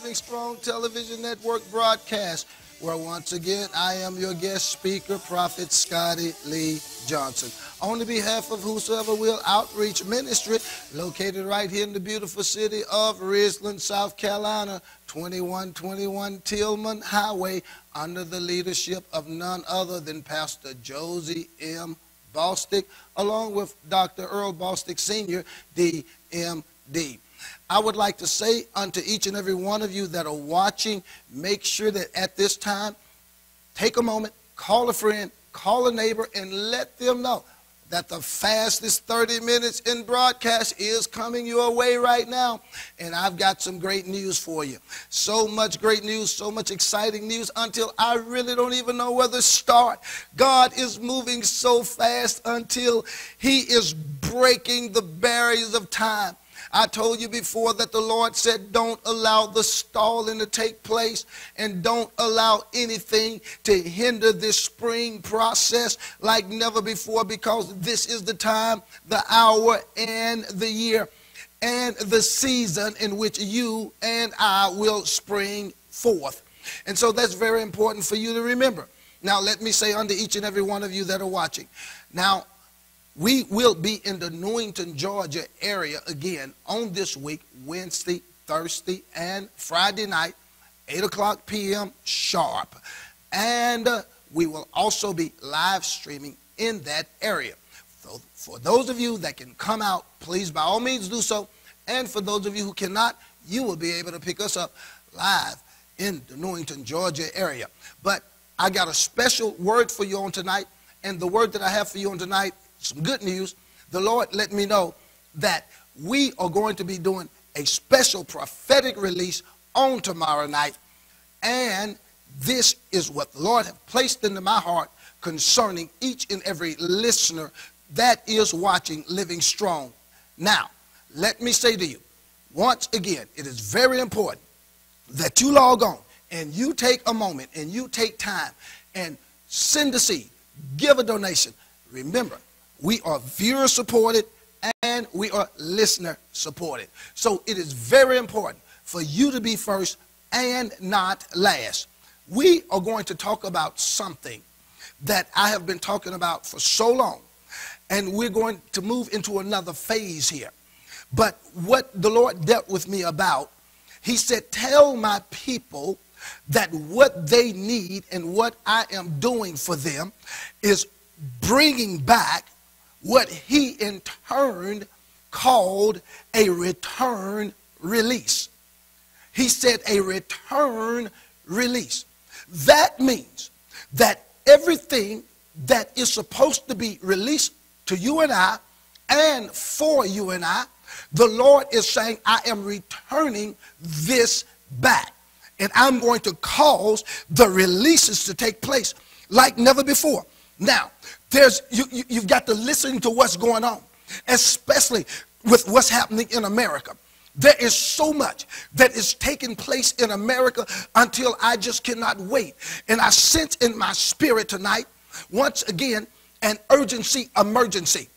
Living Strong Television Network broadcast, where once again I am your guest speaker, Prophet Scottie Lee Johnson. On behalf of Whosoever Will Outreach Ministry, located right here in the beautiful city of Ridgeland, South Carolina, 2121 Tillman Highway, under the leadership of none other than Pastor Josie M. Bostick, along with Dr. Earl Bostick Sr., DMD. I would like to say unto each and every one of you that are watching, make sure that at this time, take a moment, call a friend, call a neighbor, and let them know that the fastest 30 minutes in broadcast is coming your way right now. And I've got some great news for you. So much great news, so much exciting news until I really don't even know where to start. God is moving so fast until He is breaking the barriers of time. I told you before that the Lord said, don't allow the stalling to take place and don't allow anything to hinder this spring process like never before, because this is the time, the hour, and the year and the season in which you and I will spring forth. And so that's very important for you to remember. Now, let me say unto each and every one of you that are watching. Now, we will be in the Newington, Georgia area again on this week, Wednesday, Thursday, and Friday night, 8 o'clock p.m. sharp. And we will also be live streaming in that area. So for those of you that can come out, please by all means do so. And for those of you who cannot, you will be able to pick us up live in the Newington, Georgia area. But I got a special word for you on tonight. And the word that I have for you on tonight, some good news. The Lord let me know that we are going to be doing a special prophetic release on tomorrow night. And this is what the Lord has placed into my heart concerning each and every listener that is watching Living Strong. Now, let me say to you, once again, it is very important that you log on and you take a moment and you take time and send a seed, give a donation. Remember, we are viewer supported and we are listener supported. So it is very important for you to be first and not last. We are going to talk about something that I have been talking about for so long, and we're going to move into another phase here. But what the Lord dealt with me about, He said, tell my people that what they need and what I am doing for them is bringing back what He in turn called a return release. He said a return release. That means that everything that is supposed to be released to you and I and for you and I, the Lord is saying, I am returning this back. And I'm going to cause the releases to take place like never before. Now, you've got to listen to what's going on, especially with what's happening in America. There is so much that is taking place in America until I just cannot wait. And I sense in my spirit tonight, once again, an urgency, emergency.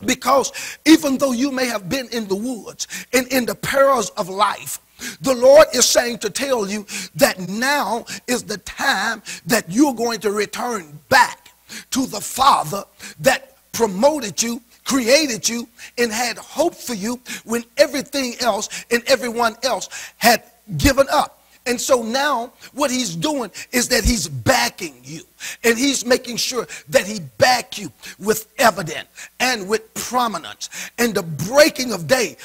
Because even though you may have been in the woods and in the perils of life, the Lord is saying to tell you that now is the time that you're going to return back to the Father that promoted you, created you, and had hope for you when everything else and everyone else had given up. And so now what He's doing is that He's backing you, and He's making sure that He back you with evidence and with prominence and the breaking of day.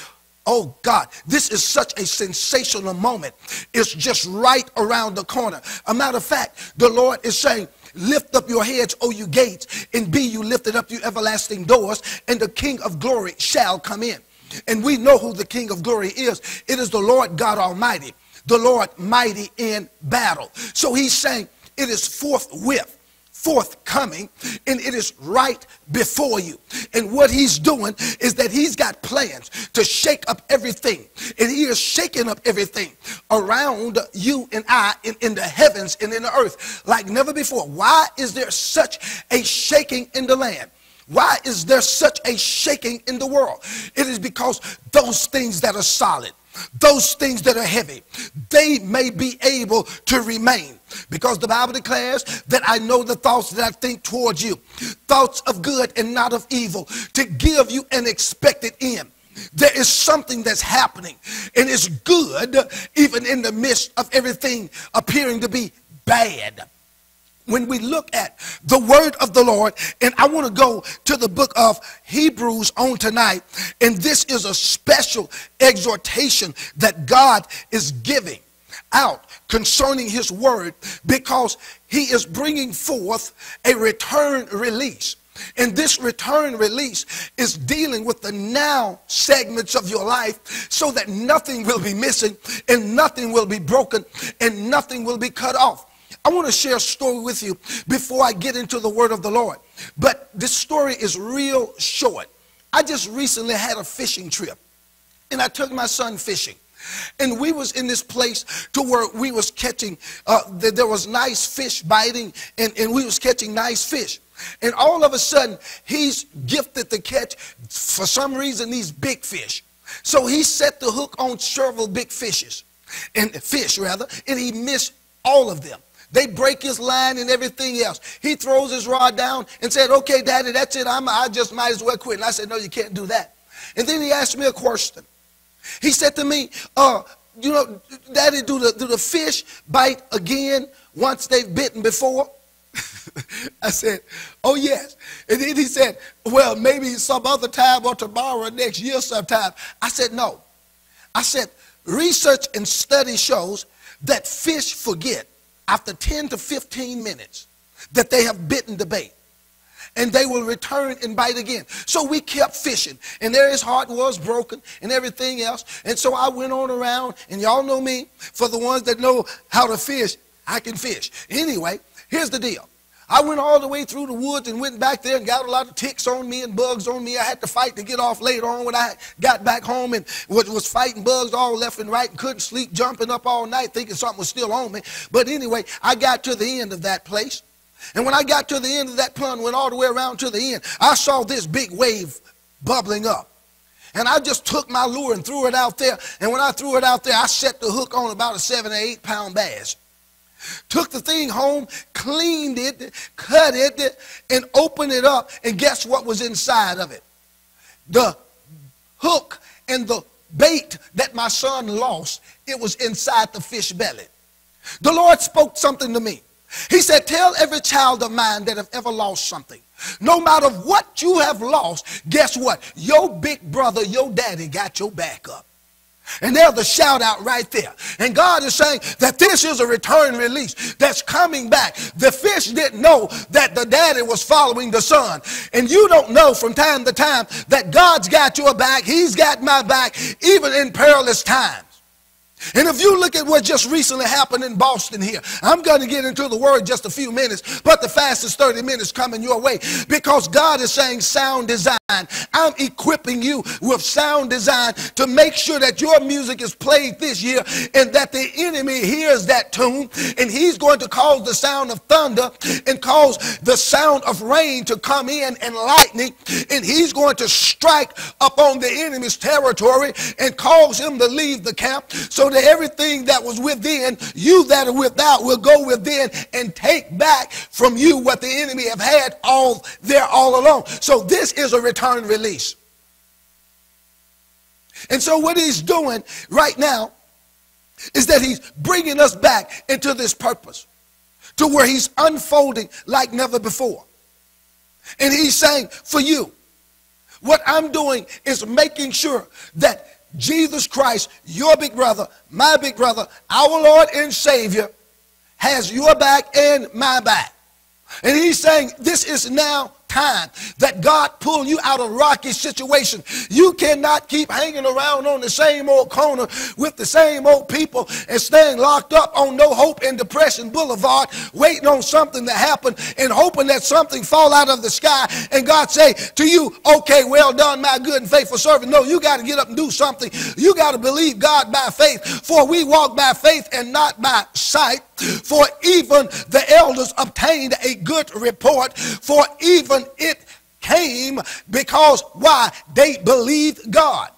Oh God, this is such a sensational moment. It's just right around the corner. A matter of fact, the Lord is saying, lift up your heads, O you gates, and be you lifted up, you everlasting doors, and the King of glory shall come in. And we know who the King of glory is. It is the Lord God Almighty, the Lord mighty in battle. So He's saying it is forthcoming, and it is right before you. And what He's doing is that He's got plans to shake up everything, and He is shaking up everything around you and I in the heavens and in the earth like never before. Why is there such a shaking in the land? Why is there such a shaking in the world? It is because those things that are solid, those things that are heavy, they may be able to remain. Because the Bible declares that I know the thoughts that I think towards you, thoughts of good and not of evil, to give you an expected end. There is something that's happening, and it's good even in the midst of everything appearing to be bad. When we look at the word of the Lord, and I want to go to the book of Hebrews on tonight, and this is a special exhortation that God is giving out concerning his word, because he is bringing forth a return release. And this return release is dealing with the now segments of your life, so that nothing will be missing and nothing will be broken and nothing will be cut off. I want to share a story with you before I get into the word of the Lord. But this story is real short. I just recently had a fishing trip, and I took my son fishing. And we was in this place to where we was catching, there was nice fish biting, and we was catching nice fish. And all of a sudden, he's gifted to catch, for some reason, these big fish. So he set the hook on several big fish, and he missed all of them. They break his line and everything else. He throws his rod down and said, "Okay, Daddy, that's it. I just might as well quit." And I said, "No, you can't do that." And then he asked me a question. He said to me, "You know, Daddy, do the fish bite again once they've bitten before?" I said, "Oh, yes." And then he said, "Well, maybe some other time or tomorrow or next year sometime." I said, "No." I said, "Research and study shows that fish forget after 10 to 15 minutes that they have bitten the bait, and they will return and bite again." So we kept fishing, and there his heart was broken and everything else. And so I went on around, and y'all know me. For the ones that know how to fish, I can fish. Anyway, here's the deal. I went all the way through the woods and went back there and got a lot of ticks on me and bugs on me. I had to fight to get off later on when I got back home, and was fighting bugs all left and right and couldn't sleep, jumping up all night thinking something was still on me. But anyway, I got to the end of that place. And when I got to the end of that pond, went all the way around to the end, I saw this big wave bubbling up. And I just took my lure and threw it out there. And when I threw it out there, I set the hook on about a 7 or 8 pound bass. Took the thing home, cleaned it, cut it, and opened it up. And guess what was inside of it? The hook and the bait that my son lost, it was inside the fish belly. The Lord spoke something to me. He said, "Tell every child of mine that have ever lost something, no matter what you have lost, guess what? Your big brother, your daddy got your back up." And there's the shout out right there. And God is saying that this is a return release that's coming back. The fish didn't know that the daddy was following the son. And you don't know from time to time that God's got your back. He's got my back, even in perilous times. And if you look at what just recently happened in Boston here, I'm going to get into the word just a few minutes, but the fastest 30 minutes coming your way, because God is saying sound design. I'm equipping you with sound design to make sure that your music is played this year and that the enemy hears that tune, and he's going to cause the sound of thunder and cause the sound of rain to come in and lightning, and he's going to strike upon the enemy's territory and cause him to leave the camp, so that everything that was within, you that are without will go within and take back from you what the enemy have had all along. So this is a return release. And so what he's doing right now is that he's bringing us back into this purpose, to where he's unfolding like never before. And he's saying, for you, what I'm doing is making sure that Jesus Christ, your big brother, my big brother, our Lord and Savior, has your back and my back. And he's saying this is now time that God pull you out of rocky situation. You cannot keep hanging around on the same old corner with the same old people and staying locked up on no hope and depression boulevard, waiting on something to happen and hoping that something fall out of the sky and God say to you, "Okay, well done, my good and faithful servant." No, you got to get up and do something. You got to believe God by faith, for we walk by faith and not by sight. For even the elders obtained a good report, for even it came because, why? They believed God.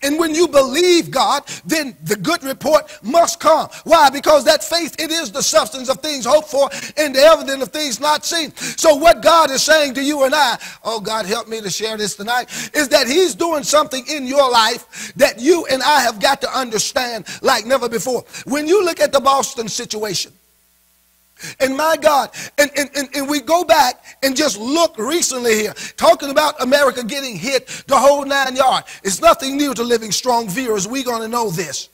And when you believe God, then the good report must come. Why? Because that faith, it is the substance of things hoped for and the evidence of things not seen. So what God is saying to you and I, oh God, help me to share this tonight, is that he's doing something in your life that you and I have got to understand like never before. When you look at the Boston situation, and my God, and we go back and just look recently here, talking about America getting hit the whole 9 yards. It's nothing new to Living Strong viewers. We're going to know this.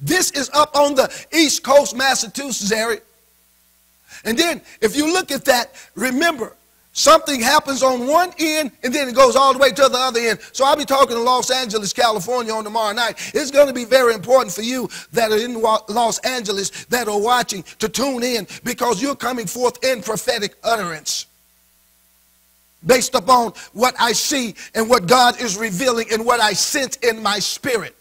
This is up on the East Coast, Massachusetts area. And then if you look at that, remember, something happens on one end and then it goes all the way to the other end. So I'll be talking to Los Angeles, California on tomorrow night. It's going to be very important for you that are in Los Angeles that are watching to tune in, because you're coming forth in prophetic utterance based upon what I see and what God is revealing and what I sense in my spirit.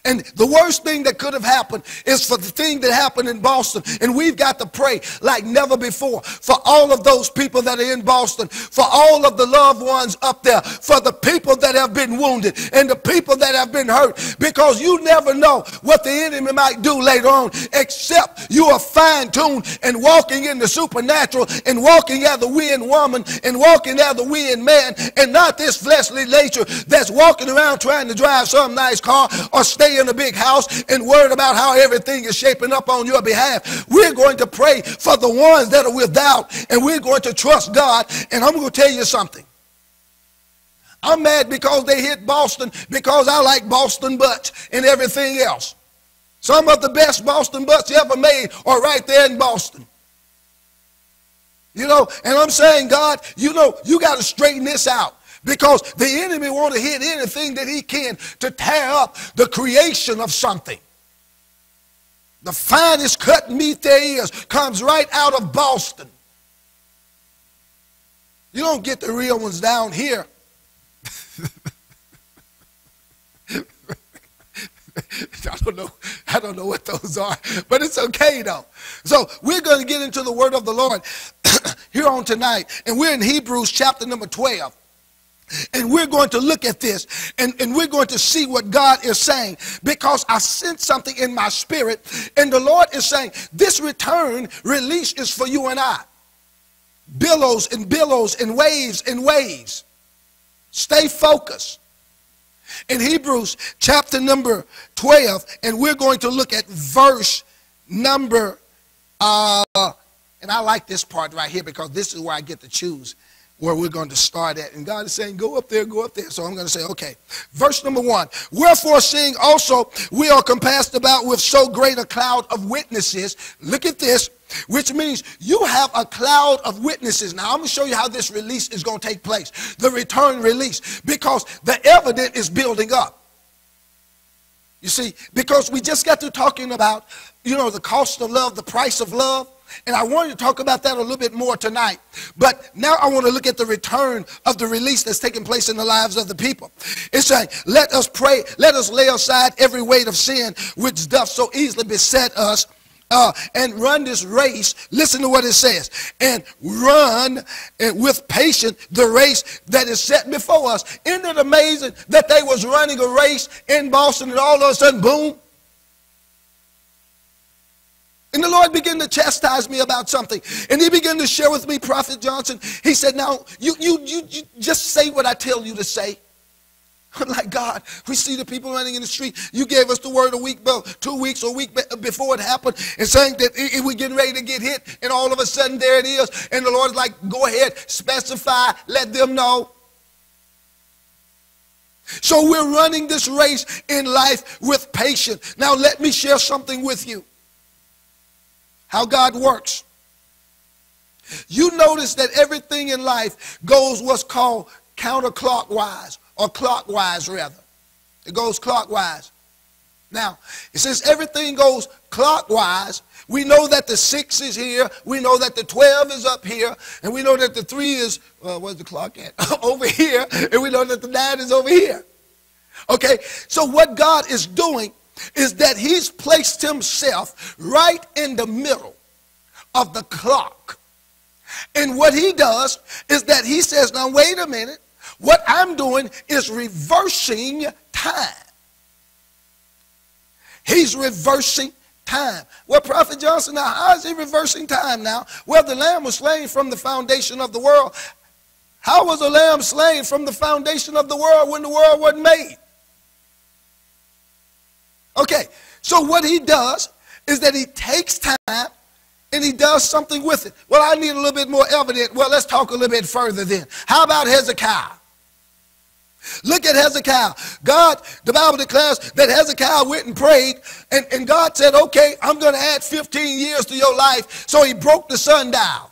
And the worst thing that could have happened is for the thing that happened in Boston. And we've got to pray like never before for all of those people that are in Boston, for all of the loved ones up there, for the people that have been wounded and the people that have been hurt. Because you never know what the enemy might do later on, except you are fine-tuned and walking in the supernatural and walking as the wind woman and walking as the wind man, and not this fleshly nature that's walking around trying to drive some nice car or stay in a big house and worried about how everything is shaping up on your behalf. We're going to pray for the ones that are without, and we're going to trust God. And I'm going to tell you something. I'm mad because they hit Boston, because I like Boston butts and everything else. Some of the best Boston butts ever made are right there in Boston. You know, and I'm saying, God, you know, you got to straighten this out. Because the enemy wants to hit anything that he can to tear up the creation of something. The finest cut meat there is comes right out of Boston. You don't get the real ones down here. I don't know what those are, but it's okay though. So we're going to get into the word of the Lord here on tonight, and we're in Hebrews chapter number 12. And we're going to look at this, and we're going to see what God is saying, because I sense something in my spirit, and the Lord is saying this return release is for you and I. Billows and billows and waves and waves. Stay focused. In Hebrews chapter number 12, and we're going to look at verse number, and I like this part right here, because this is where I get to choose where we're going to start at. And God is saying, go up there, go up there. So I'm going to say, okay. Verse number 1. Wherefore, seeing also we are compassed about with so great a cloud of witnesses. Look at this, which means you have a cloud of witnesses. Now, I'm going to show you how this release is going to take place. The return release. Because the evidence is building up. You see, because we just got through talking about, you know, the cost of love, the price of love. And I wanted to talk about that a little bit more tonight. But now I want to look at the return of the release that's taking place in the lives of the people. It's saying, let us pray, let us lay aside every weight of sin which doth so easily beset us, and run this race. Listen to what it says. And run with patience the race that is set before us. Isn't it amazing that they was running a race in Boston and all of a sudden, boom. And the Lord began to chastise me about something. And he began to share with me, Prophet Johnson. He said, now, you just say what I tell you to say. I'm like, God, we see the people running in the street. You gave us the word a week, 2 weeks or a week before it happened, and saying that we're getting ready to get hit, and all of a sudden there it is. And the Lord's like, go ahead, specify, let them know. So we're running this race in life with patience. Now let me share something with you. How God works. You notice that everything in life goes what's called counterclockwise, or clockwise rather. It goes clockwise. Now, since everything goes clockwise, we know that the 6 is here, we know that the 12 is up here, and we know that the 3 is, where's the clock at? Over here, and we know that the 9 is over here. Okay, so what God is doing is that he's placed himself right in the middle of the clock. And what he does is that he says, now wait a minute, What I'm doing is reversing time. He's reversing time. Well, Prophet Johnson, now how is he reversing time now? Well, the lamb was slain from the foundation of the world. How was a lamb slain from the foundation of the world when the world wasn't made? Okay, so what he does is that he takes time and he does something with it. Well, I need a little bit more evidence. Well, let's talk a little bit further then. How about Hezekiah? Look at Hezekiah. God, the Bible declares that Hezekiah went and prayed, and God said, okay, I'm going to add 15 years to your life. So he broke the sundial.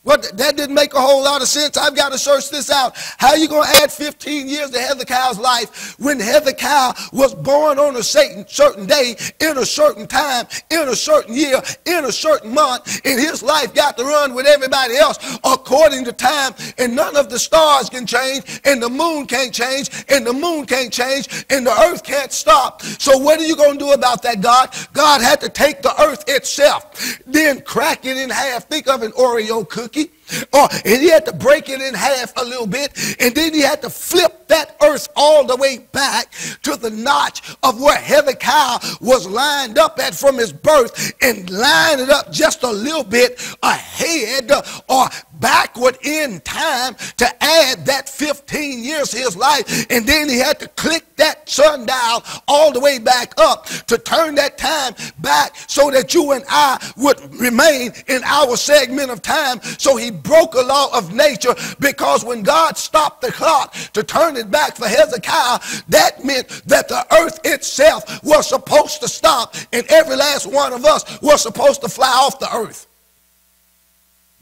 Well, that didn't make a whole lot of sense. I've got to search this out. How are you going to add 15 years to Hezekiah's life when Hezekiah was born on a certain day, in a certain time, in a certain year, in a certain month, and his life got to run with everybody else according to time, and none of the stars can change, and the moon can't change, and the moon can't change, and the earth can't stop. So what are you going to do about that, God? God had to take the earth itself, then crack it in half. Think of an Oreo cookie. And he had to break it in half a little bit, and then he had to flip that earth all the way back to the notch of where Hezekiah was lined up at from his birth, and line it up just a little bit ahead or backward in time to add that 15 years to his life. And then he had to click that sundial all the way back up to turn that time back so that you and I would remain in our segment of time. So he broke a law of nature, because when God stopped the clock to turn it back for Hezekiah, that meant that the earth itself was supposed to stop, and every last one of us was supposed to fly off the earth.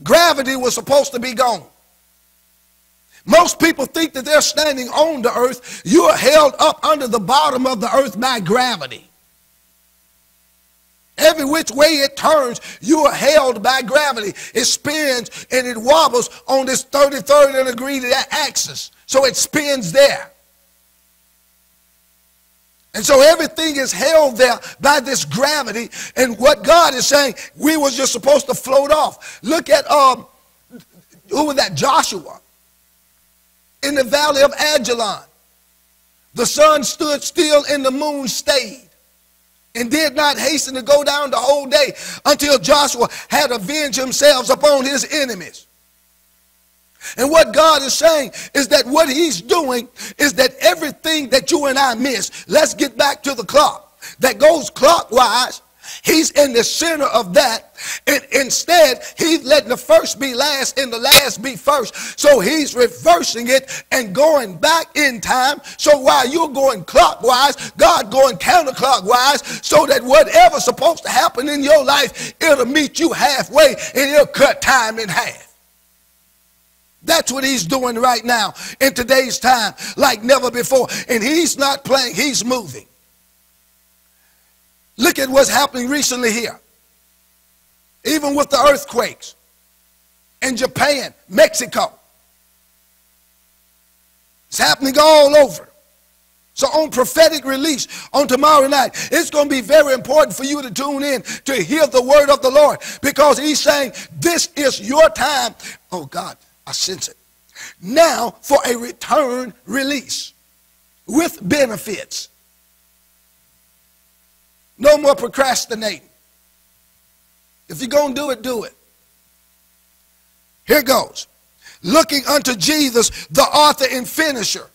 Gravity was supposed to be gone. Most people think that they're standing on the earth. You are held up under the bottom of the earth by gravity. Every which way it turns, you are held by gravity. It spins and it wobbles on this 33rd degree axis. So it spins there. And so everything is held there by this gravity. And what God is saying, we was just supposed to float off. Look at, who was that? Joshua. In the valley of Ajalon. The sun stood still and the moon stayed, and did not hasten to go down the whole day until Joshua had avenged himself upon his enemies. And what God is saying is that what he's doing is that everything that you and I miss, let's get back to the clock, that goes clockwise, he's in the center of that. And instead, he's letting the first be last and the last be first. So he's reversing it and going back in time. So while you're going clockwise, God going counterclockwise, so that whatever's supposed to happen in your life, it'll meet you halfway and it'll cut time in half. That's what he's doing right now in today's time like never before. And he's not playing, he's moving. Look at what's happening recently here. Even with the earthquakes in Japan, Mexico. It's happening all over. So on prophetic release on tomorrow night, it's going to be very important for you to tune in to hear the word of the Lord, because he's saying this is your time. Oh God, I sense it. Now for a return release with benefits. No more procrastinating. If you're going to do it, do it. Here goes. Looking unto Jesus, the author and finisher.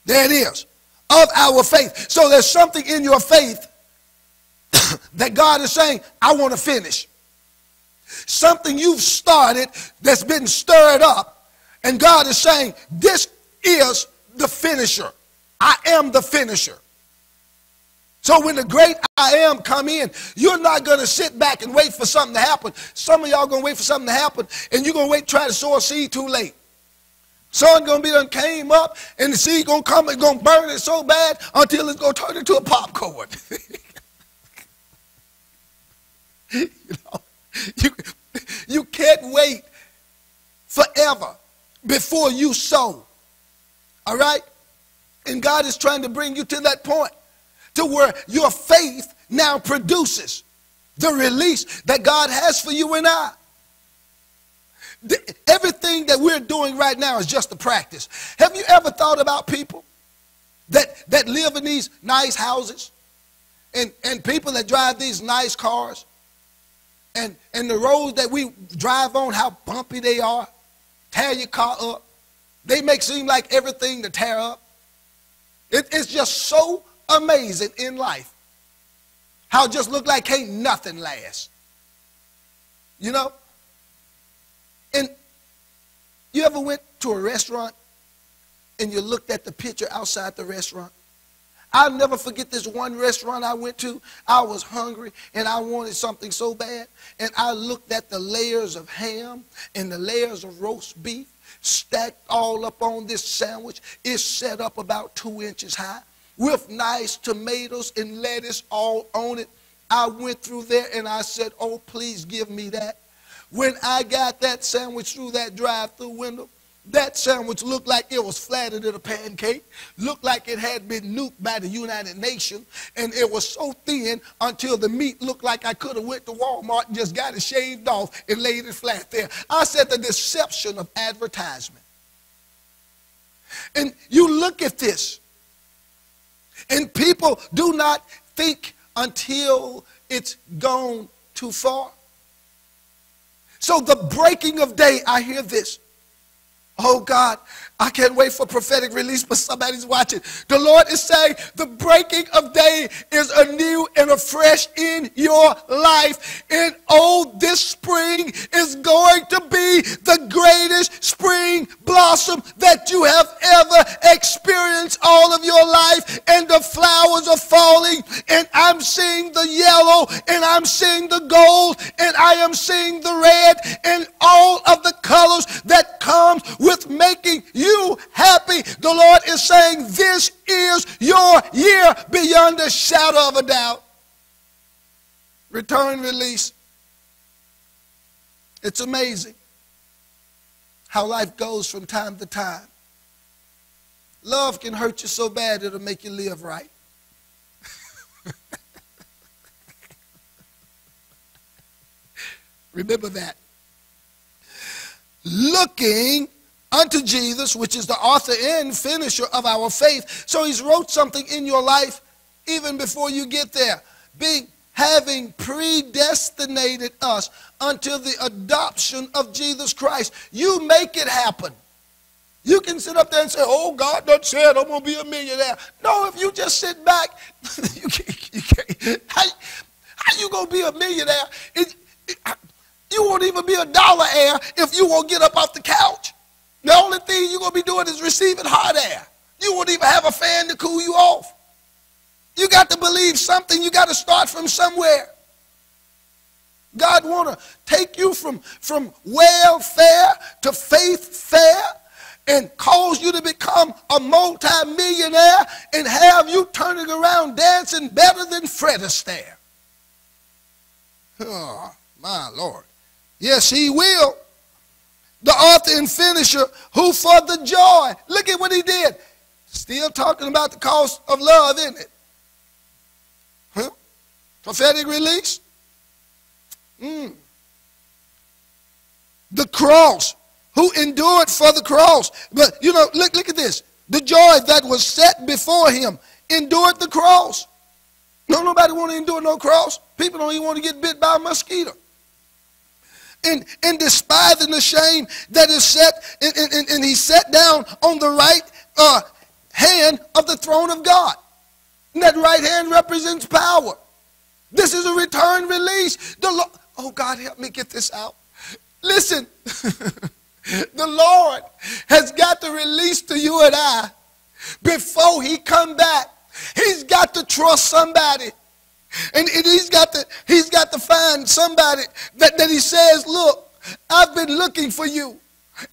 There it is. Of our faith. So there's something in your faith that God is saying, I want to finish. Something you've started that's been stirred up. And God is saying, this is the finisher. I am the finisher. So when the great I am come in, you're not going to sit back and wait for something to happen. Some of y'all going to wait for something to happen, and you're going to wait, try to sow a seed too late. Sun going to be done came up, and the seed going to come and going to burn it so bad until it's going to turn into a popcorn. You know, you can't wait forever before you sow. All right? And God is trying to bring you to that point, to where your faith now produces the release that God has for you and I. Everything that we're doing right now is just a practice. Have you ever thought about people that live in these nice houses and people that drive these nice cars and the roads that we drive on, how bumpy they are, tear your car up. They make seem like everything to tear up. It's just so amazing in life how it just look like can't nothing last. You know? And you ever went to a restaurant and you looked at the picture outside the restaurant? I'll never forget this one restaurant I went to. I was hungry and I wanted something so bad. And I looked at the layers of ham and the layers of roast beef stacked all up on this sandwich. It's set up about 2 inches high with nice tomatoes and lettuce all on it. I went through there and I said, oh, please give me that. When I got that sandwich through that drive-through window, that sandwich looked like it was flattened in a pancake, looked like it had been nuked by the United Nations, and it was so thin until the meat looked like I could have went to Walmart and just got it shaved off and laid it flat there. I said the deception of advertisement. And you look at this, and people do not think until it's gone too far. So the breaking of day, I hear this. Oh God, I can't wait for prophetic release, but somebody's watching. The Lord is saying the breaking of day is anew and afresh in your life. And oh, this spring is going to be the greatest spring blossom that you have ever experienced all of your life. And the flowers are falling, and I'm seeing the yellow, and I'm seeing the gold, and I am seeing the red, and all of the colors that comes with making you happy. The Lord is saying this is your year beyond a shadow of a doubt. Return, release. It's amazing how life goes from time to time. Love can hurt you so bad it'll make you live right. Remember that. Looking unto Jesus, which is the author and finisher of our faith. So he's wrote something in your life even before you get there. Having predestinated us until the adoption of Jesus Christ. You make it happen. You can sit up there and say, oh, God done said I'm going to be a millionaire. No, if you just sit back, you can't. How you going to be a millionaire? You won't even be a dollar heir if you won't get up off the couch. The only thing you're going to be doing is receiving hot air. You won't even have a fan to cool you off. You got to believe something. You got to start from somewhere. God want to take you from welfare to faith fair and cause you to become a multi-millionaire and have you turning around dancing better than Fred Astaire. Oh, my Lord. Yes, he will. The author and finisher, who for the joy. Look at what he did. Still talking about the cost of love, isn't it? Huh? Prophetic release. The cross. Who endured for the cross. But, you know, look at this. The joy that was set before him endured the cross. No, nobody want to endure no cross. People don't even want to get bit by a mosquito. And despising the shame that is set, and he sat down on the right hand of the throne of God. And that right hand represents power. This is a return release. Oh, God, help me get this out. Listen, the Lord has got to release to you and I before he come back. He's got to trust somebody. And he's got to find somebody that he says, look, I've been looking for you.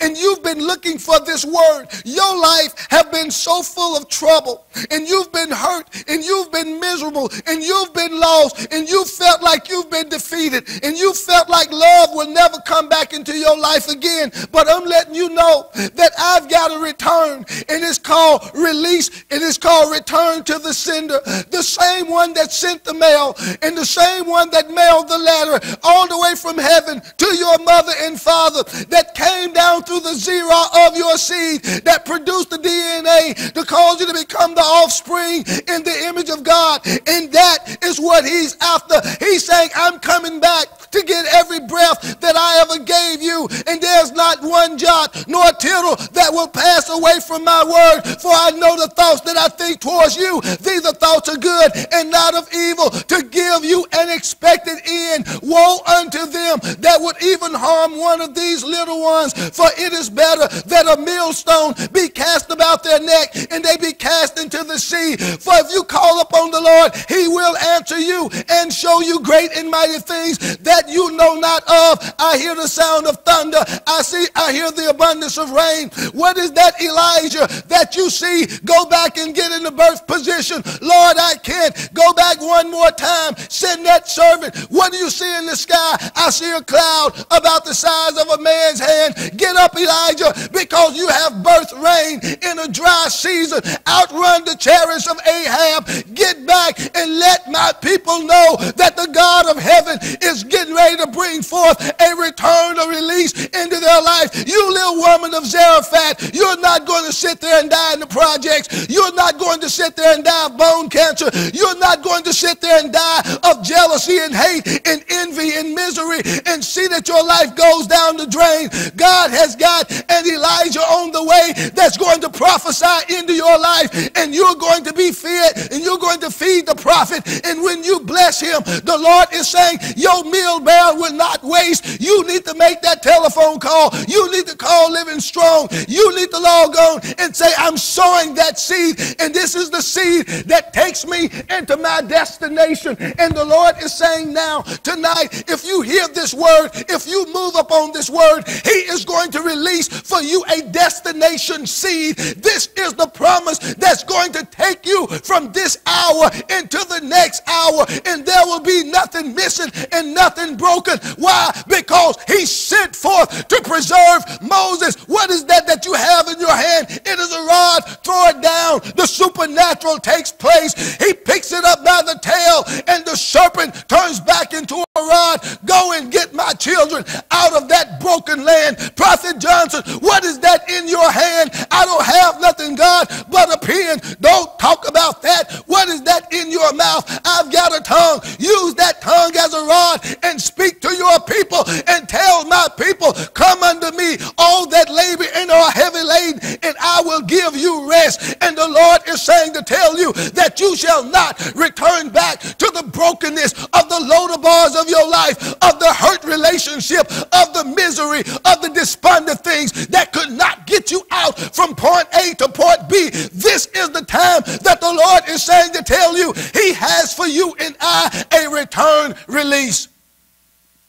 and you've been looking for this word. Your life have been so full of trouble, and you've been hurt, and you've been miserable, and you've been lost, and you felt like you've been defeated, and you felt like love will never come back into your life again. But I'm letting you know that I've got a return, and it's called release, and it's called return to the sender. The same one that sent the mail, and the same one that mailed the letter all the way from heaven to your mother and father, that came down through the zera of your seed, that produced the DNA to cause you to become the offspring in the image of God. And that is what he's after. He's saying, I'm coming back to get every breath that I ever gave you, and there's not one jot nor a tittle that will pass away from my word. For I know the thoughts that I think towards you. These are thoughts of good and not of evil, to give you an expected end. Woe unto them that would even harm one of these little ones. For it is better that a millstone be cast about their neck, and they be cast into the sea. For if you call upon the Lord, he will answer you and show you great and mighty things that you know not of. I hear the sound of thunder. I hear the abundance of rain. What is that, Elijah, that you see? Go back and get in the birth position. Lord, I can't. Go back one more time. Send that servant. What do you see in the sky? I see a cloud about the size of a man's hand. Get up, Elijah, because you have birth rain in a dry season. Outrun the chariots of Ahab. Get back and let my people know that the God of heaven is getting ready to bring forth a return, a release into their life. You little woman of Zarephath, you're not going to sit there and die in the projects. You're not going to sit there and die of bone cancer. You're not going to sit there and die of jealousy and hate and envy and misery and see that your life goes down the drain. God has got an Elijah on the way that's going to prophesy into your life, and you're going to be fed, and you're going to feed the prophet. And when you bless him, the Lord is saying your meal barrel will not waste. You need to make that telephone call. You need to call Living Strong. You need to log on and say, I'm sowing that seed, and this is the seed that takes me into my destination. And the Lord is saying now, tonight, if you hear this word, if you move upon this word, he is going to release for you a destination seed. This is the promise that's going to take you from this hour into the next hour, and there will be nothing missing and nothing broken. Why? Because he sent forth to preserve Moses. What is that you have in your hand? It is a rod. Throw it down. The supernatural takes place. He picks it up by the tail, and the serpent turns back into a rod. Go and get my children out of that broken land. Prophet Johnson, what is that in your hand? I don't have nothing, God, but a pen. Don't talk about that. What is that in your mouth? I've got a tongue. Use that tongue as a rod and speak to your people and tell my people, come unto me, all that labor and are heavy laden, and I will give you rest. And the Lord is saying to tell you that you shall not return back to the brokenness of the loader bars of your life, of the hurt relationship, of the misery, of the despondent things that could not get you out from point A to point B. This is the time that the Lord is saying to tell you he has for you and I a return release.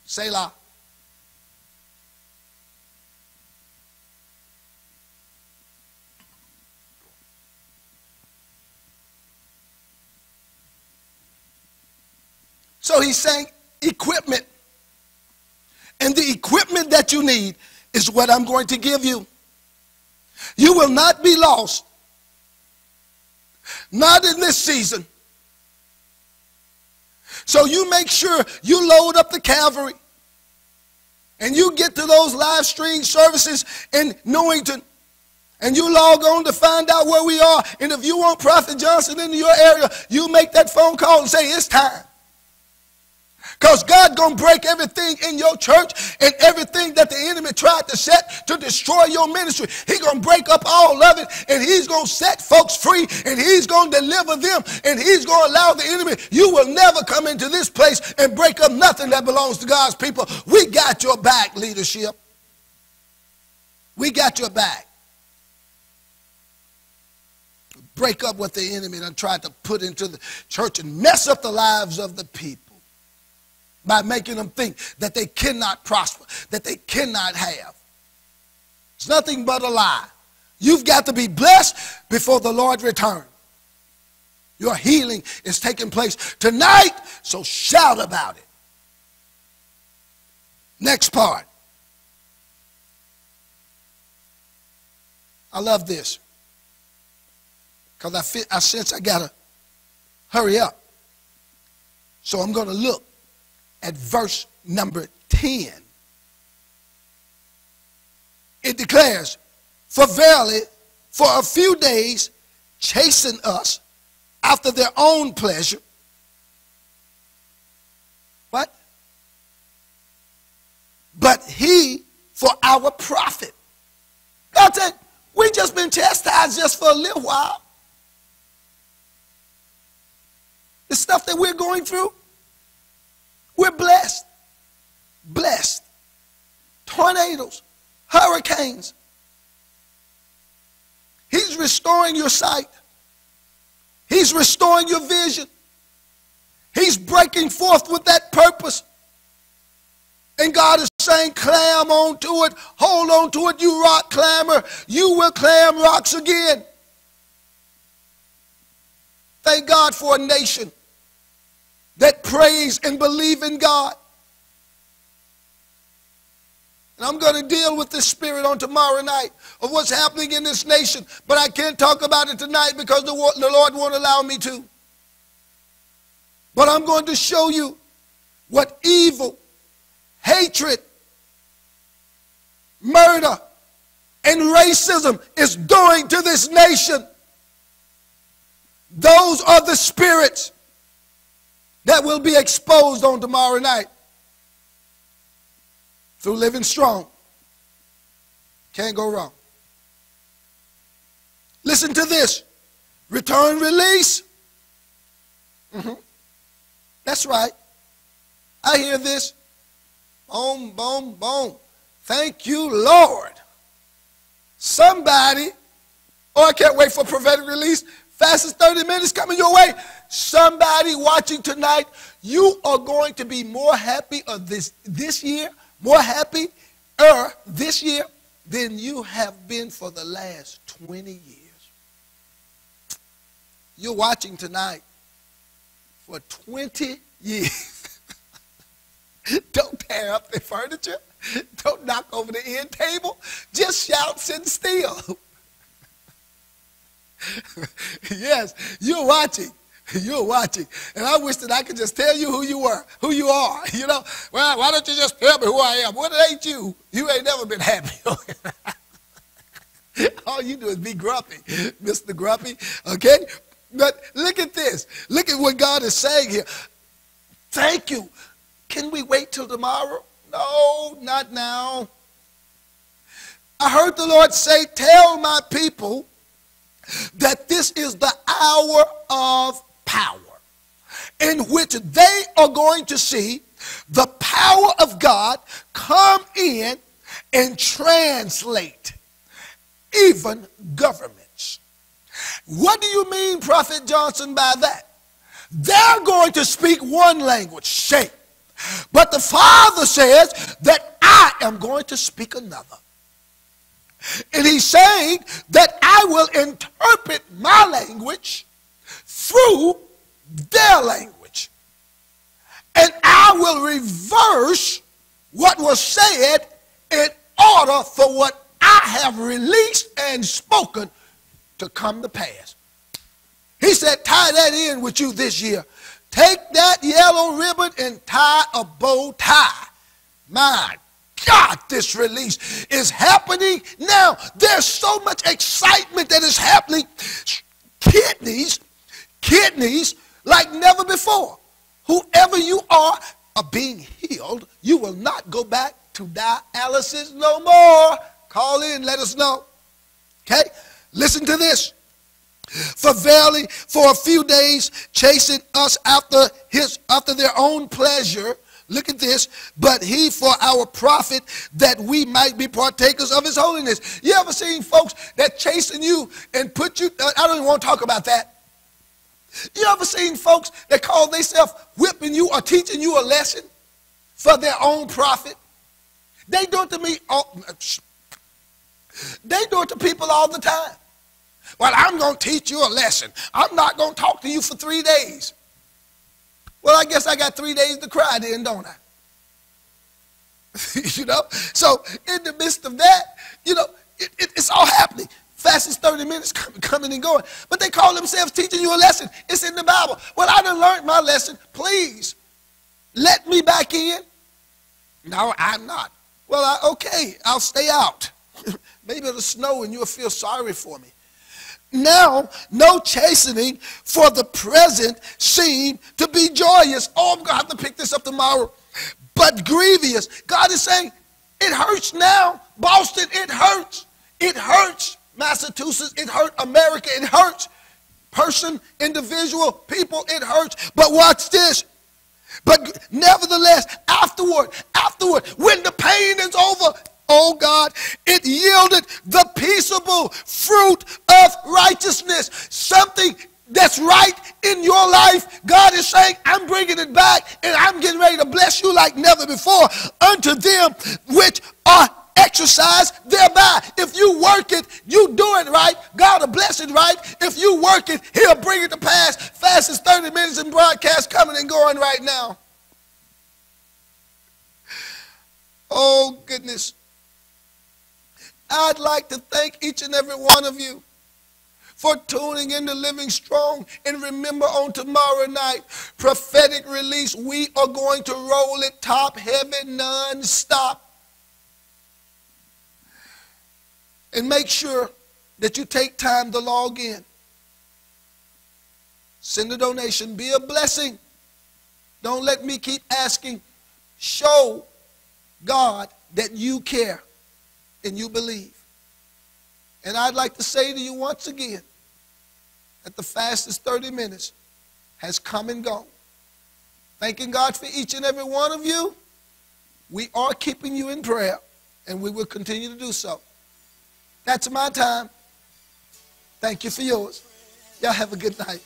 Selah. So he's saying equipment. And the equipment that you need is what I'm going to give you. You will not be lost. Not in this season. So you make sure you load up the cavalry and you get to those live stream services in Newington and you log on to find out where we are. And if you want Prophet Johnson into your area, you make that phone call and say it's time. Because God's going to break everything in your church and everything that the enemy tried to set to destroy your ministry. He's going to break up all of it, and he's going to set folks free, and he's going to deliver them, and he's going to allow the enemy. You will never come into this place and break up nothing that belongs to God's people. We got your back, leadership. We got your back. Break up what the enemy done tried to put into the church and mess up the lives of the people by making them think that they cannot prosper, that they cannot have. It's nothing but a lie. You've got to be blessed before the Lord returns. Your healing is taking place tonight, so shout about it. Next part. I love this because I sense I got to hurry up. So I'm going to look at verse number 10. It declares, for verily, for a few days chasten us after their own pleasure. What? But he for our profit. God said, we just been chastised just for a little while. The stuff that we're going through, we're blessed. Blessed. Tornadoes, hurricanes. He's restoring your sight. He's restoring your vision. He's breaking forth with that purpose. And God is saying, clam on to it. Hold on to it, you rock clammer. You will clam rocks again. Thank God for a nation that prays and believes in God. And I'm going to deal with this spirit on tomorrow night of what's happening in this nation. But I can't talk about it tonight because the Lord won't allow me to. But I'm going to show you what evil, hatred, murder, and racism is doing to this nation. Those are the spirits that will be exposed on tomorrow night through Living Strong. Can't go wrong. Listen to this. Return release. That's right. I hear this. Boom, boom, boom. Thank you, Lord. Somebody, I can't wait for prophetic release. Fastest 30 minutes coming your way. Somebody watching tonight, you are going to be more happy this year, more happier this year than you have been for the last 20 years. You're watching tonight for 20 years. Don't tear up the furniture. Don't knock over the end table. Just shout, sit still. Yes, you're watching. You're watching. And I wish that I could just tell you who you are. You know, well, why don't you just tell me who I am? Well, it ain't you. You ain't never been happy. All you do is be grumpy, Mr. Grumpy. Okay? But look at this. Look at what God is saying here. Thank you. Can we wait till tomorrow? No, not now. I heard the Lord say, tell my people that this is the hour of power in which they are going to see the power of God come in and translate even governments. What do you mean, Prophet Johnson, by that? They're going to speak one language, shape. But the Father says that I am going to speak another. And he's saying that I will interpret my language through their language. And I will reverse what was said in order for what I have released and spoken to come to pass. He said, tie that in with you this year. Take that yellow ribbon and tie a bow tie. My God, this release is happening now. There's so much excitement that is happening. Kidneys like never before. Whoever you are being healed. You will not go back to dialysis no more. Call in, let us know. Okay? Listen to this. For verily, for a few days, chasing us after their own pleasure. Look at this. But he for our profit, that we might be partakers of his holiness. You ever seen folks that chasing you and put you, I don't even want to talk about that. You ever seen folks that call themselves whipping you or teaching you a lesson for their own profit? They do it to me. They do it to people all the time. Well, I'm going to teach you a lesson. I'm not going to talk to you for 3 days. Well, I guess I got 3 days to cry then, don't I? You know? So in the midst of that, you know, it's all happening. Fastest 30 minutes coming and going. But they call themselves teaching you a lesson. It's in the Bible. Well, I done learned my lesson. Please, let me back in. No, I'm not. Well, okay, I'll stay out. Maybe it'll snow and you'll feel sorry for me. Now, no chastening for the present seem to be joyous. Oh, I'm going to have to pick this up tomorrow. But grievous. God is saying, it hurts now. Boston, it hurts. It hurts. Massachusetts, it hurts. America, it hurts. Person, individual, people, it hurts. But watch this. But nevertheless, afterward, when the pain is over, oh God, it yielded the peaceable fruit of righteousness. Something that's right in your life. God is saying, I'm bringing it back and I'm getting ready to bless you like never before unto them which are exercised thereby. If you work it, you do it right, God will bless it right. If you work it, he'll bring it to pass. Fastest 30 minutes in broadcast coming and going right now. Oh goodness. I'd like to thank each and every one of you for tuning in to Living Strong. And remember, on tomorrow night, prophetic release, we are going to roll it top heavy non-stop. And make sure that you take time to log in. Send a donation. Be a blessing. Don't let me keep asking. Show God that you care and you believe. And I'd like to say to you once again that the fastest 30 minutes has come and gone. Thanking God for each and every one of you. We are keeping you in prayer, and we will continue to do so. That's my time. Thank you for yours. Y'all have a good night.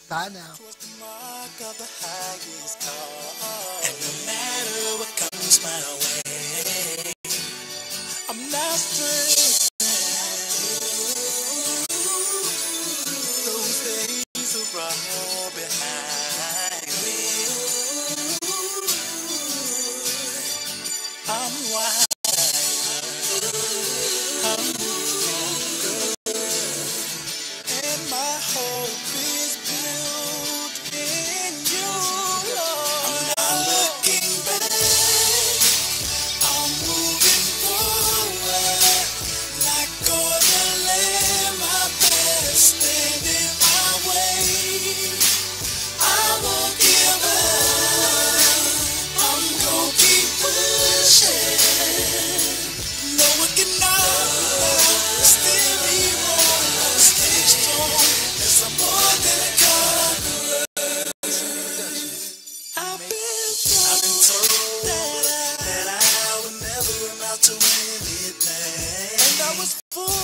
Bye now. And no matter what comes my way, I'm not stressed. Those days are all behind me. I'm wild. To anything, and I was fool.